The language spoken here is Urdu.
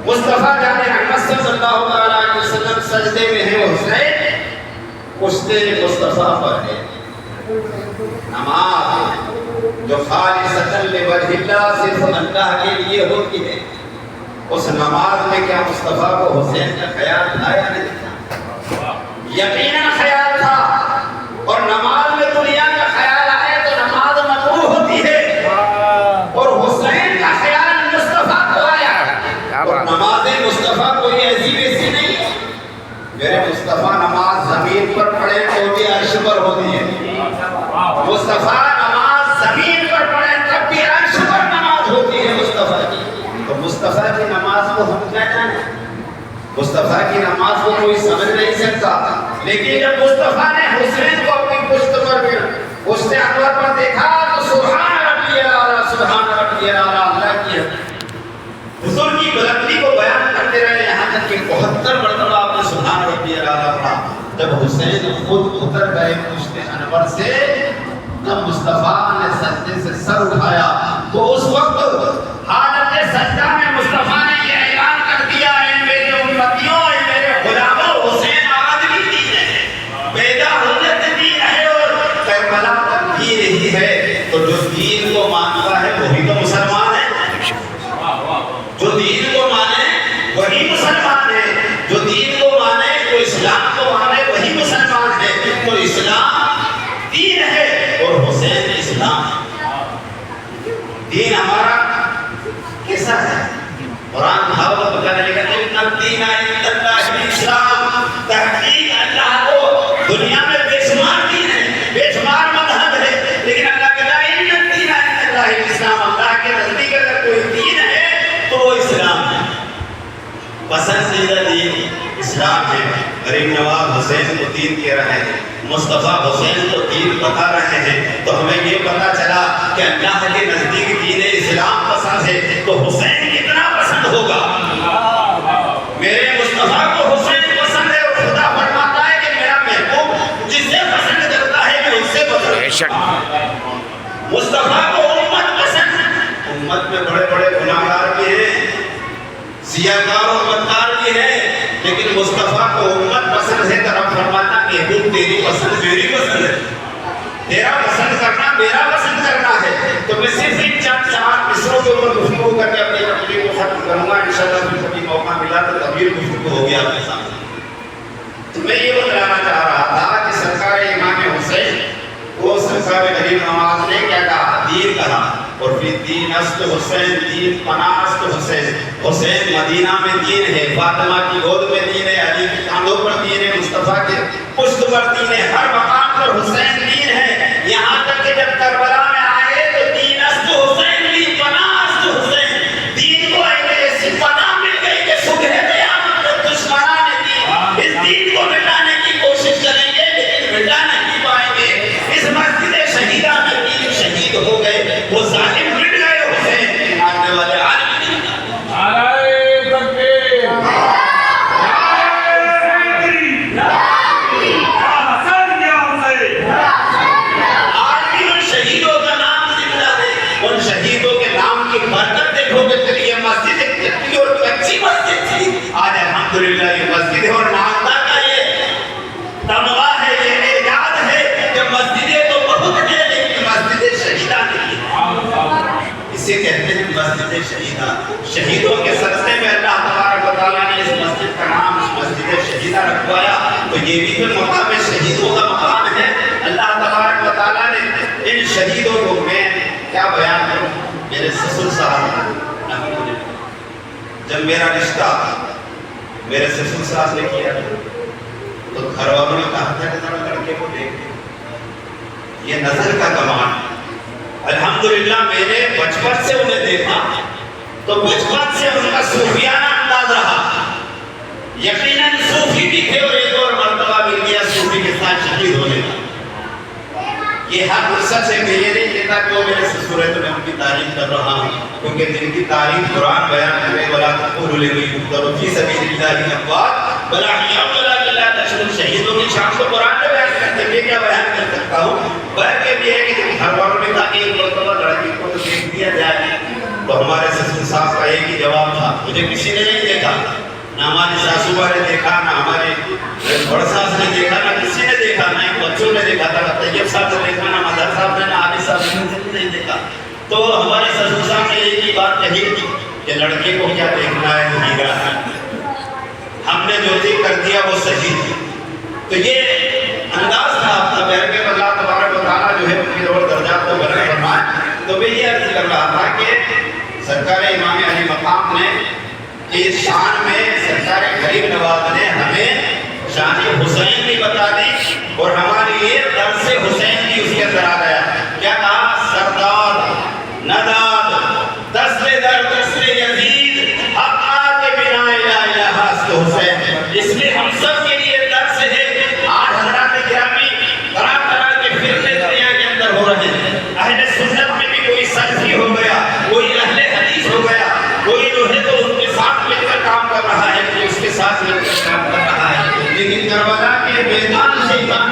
مصطفیٰ جان احمد صلی اللہ علیہ وسلم سجدے میں ہیں، حسین کشتے مصطفیٰ پر ہے۔ نماز جو خالصۃ لوجہ اللہ صرف اللہ کے لیے ہوتی ہے، اس نماز میں کیا مصطفیٰ کو حسین کا خیال آیا نہیں تھا؟ یقیناً خیال تھا، اور نماز میں دنیا کا خیال آئے تو نماز مقبول ہوتی ہے، اور حسین کا خیال مصطفیٰ کو آیا، اور نماز مصطفیٰ کوئی ایسی ویسی نہیں ہے۔ میرے مصطفیٰ نماز زمین پر پڑھے تو بھی عرش پر ہوتی ہے، مصطفیٰ نماز زمین پر پڑھے تب بھی عرش پر نماز ہوتی ہے مصطفیٰ کی۔ تو مصطفیٰ کی نماز کو ہم کیا جانیں؟ مصطفیٰ کی نماز کو کوئی سمجھ نہیں سکتا، لیکن جب مصطفیٰ نے حسین کو اپنی پشت پر پشت انور پر دیکھا تو سبحان ربی الاعلیٰ سبحان ربی الاعلیٰ اللہ کی حضور کی بلندی کو بیان کرتے رہے، یہاں تک کہ 72 مرتبہ آپ نے سبحان ربی الاعلیٰ پڑھا۔ جب حسین خود اتر گئے پشت انور سے، جب مصطفیٰ نے سجدے سے سر اٹھایا تو اس وقت حالت سجدہ میں مصطفیٰ نے یہ اعلان کر دیا، اے میرے امتیوں، اے میرے غلاموں، حسین آدمی دین ہے، پیدا حضرت دین ہے، اور کربلا تک بھی یہی ہے۔ تو جو دین کو مانتا ہے وہی تو مسلمان ہے، جو دین کو مانے وہی مسلمان ہے، جو دین کو مانے، جو اسلام کو مانے وہی مسلمان ہے۔ تو اسلام دین ہے اور حسین اسلام ہے۔ دین ہمارا کیسا ہے؟ قرآن بھاوت بتانے لگا ان الدین عند اللہ الاسلام، تحقیق اللہ کو دنیا میں بے شمار دین ہے، بے شمار مذہب ہے، لیکن اللہ کہتا ہے ان الدین عند اللہ الاسلام، اللہ کے نزدیک اگر کوئی دین ہے تو وہ اسلام ہے، پسندیدہ دین اسلام ہے۔ غریب نواز حسین کو دین کہہ رہے ہیں، مصطفیٰ حسین کو دین بتا رہے ہیں، تو ہمیں یہ پتا چلا کہ اللہ کے نزدیک دین اسلام پسند ہے تو حسین کتنا پسند ہوگا۔ میرے مصطفیٰ کو حسین پسند ہے، اور خدا فرماتا ہے کہ میرا محبوب جسے پسند کرتا ہے میں اس سے پسند۔ مصطفیٰ کو امت پسند ہے، امت میں بڑے بڑے گناہگار بھی ہیں، سیاہکار اور بدکار بھی ہیں، لیکن مصطفیٰ کو امت پسند ہے۔ تو رب فرماتا محبوب تیری پسند میری پسند ہے، تیرا پسند کرنا میرا پسند کرنا ہے۔ تو میں صرف ان چند چار مصروں کے اوپر گفتگو کر کے اپنی تقریر کو ختم کروں گا، انشاءاللہ پھر کبھی موقع ملا تو طویل گفتگو ہوگی آپ کے سامنے۔ تو میں یہ بتلانا چاہ رہا تھا کہ سرکار امام حسین کو سرکار غریب نواز نے کیا کہا؟ دین کہا، اور پھر دین است حسین، دین پناہ است حسین۔ حسین مدینہ میں دین ہے، فاطمہ کی گود میں دین ہے، علی کے کاندھوں پر دین ہے، مصطفیٰ کے پشت پر دین ہے، ہر مقام پر حسین دین ہے۔ یہاں تک کہ جب کربلا میں آئے تو دین است حسین، دین پناہ است حسین، دین کو ایسی پناہ مل گئی کہ صبح قیامت تک دشمنان دین اس دین کو مٹانے کی کوشش کریں گے لیکن مٹا نہیں پائیں گے۔ اس مسجد شہیدہ میں تین شہید ہو گئے، وہ ظالم مٹ گئے، حسین ماننے والے عالم الحمدللہ یہ مسجد ہے، اور نامدہ کا یہ تمغہ ہے، یہ اعجاز ہے کہ مسجدیں تو بہت ہیں لیکن مسجد شہیدہ نہیں ہے۔ اسے کہتے ہیں مسجد شہیدہ۔ شہیدوں کے صدقے میں اللہ تبارک و تعالیٰ نے اس مسجد کا نام اس مسجد شہیدہ رکھوایا، تو یہ بھی پھر مقام شہیدوں کا مقام ہے۔ اللہ تبارک و تعالیٰ نے ان شہیدوں کو، میں کیا بیان کروں، میرے سسر صاحب جب میرا رشتہ میرے سسر صاحب نے کیا تو گھر والوں نے کہا تھا کہ ذرا لڑکے کو دیکھ، یہ نظر کا کمال ہے۔ الحمدللہ میں نے بچپن سے انہیں دیکھا تو بچپن سے ان کا صوفیانہ انداز رہا، یقیناً صوفی بھی تھے، اور ایک اور مرتبہ مل گیا صوفی کے ساتھ شہید ہونے کا۔ یہ ہر فرصت سے میں یہ نہیں کہتا کہ وہ میرے سسر ہے تو میں ان کی تعریف کر رہا ہوں، کیونکہ جن کی تعریف قرآن بیان کرے وَلَا تَقُولُوا لِمَنْ يُقْتَلُ فِي سَبِيلِ اللَّهِ أَمْوَاتٌ بَلْ أَحْيَاءٌ وَلَٰكِن لَّا تَشْعُرُونَ۔ شہیدوں کی شان کو قرآن میں بیان کرتے ہیں، کیا بیان کر سکتا ہوں؟ بلکہ یہ ہے کہ گھر والوں نے کہا کہ ایک مرتبہ لڑکی کو تو دیکھ دیا جائے، تو ہمارے سسر صاحب کا ایک ہی جواب تھا، مجھے کسی نے نہیں دیکھا، نہ ہماری ساسوبا نے دیکھا، نہ ہمارے بڑا ساس نے دیکھا، نہ کسی نے دیکھا، نہ ایک بچوں نے دیکھا تھا، نہ طیب صاحب نے دیکھا، نہ مدر صاحب نے، نہ عابد صاحب نے، کسی نے نہیں دیکھا۔ تو ہمارے سسر صاحب نے ایک ہی بات کہی کہ لڑکے کو کیا دیکھنا ہے، ہیرا ہے، ہم نے جو تھی کر دیا وہ صحیح تھی۔ تو یہ انداز تھا اپنا بہر کے اللہ تبارک و تعالیٰ جو ہے ان کی اور درجات کو بلند فرمائے۔ تو میں یہ عرض کر رہا تھا کہ سرکار امام علی مقام نے اس شان میں سرکار غریب نواز نے ہمیں شان حسین بھی بتا دی اور ہمارے لیے درس حسین بھی اس کے اندر آ گیا۔ کیا کہا؟ سردار نداد دست در دست یزید حق آتے بنا الہ الہ است حسین۔ اس میں ہم سب کے لیے درس ہے۔ آج حضرات گرامی طرح طرح کے فرقے دنیا کے اندر ہو رہے ہیں، اہل سنت میں بھی کوئی سلفی ہو گیا، کوئی اہل حدیث ہو گیا، کوئی جو ہے تو ان کے ساتھ مل کر کام کر رہا ہے، کوئی اس کے ساتھ مل کر کام کر رہا ہے، لیکن کربلا کے میدان سے امام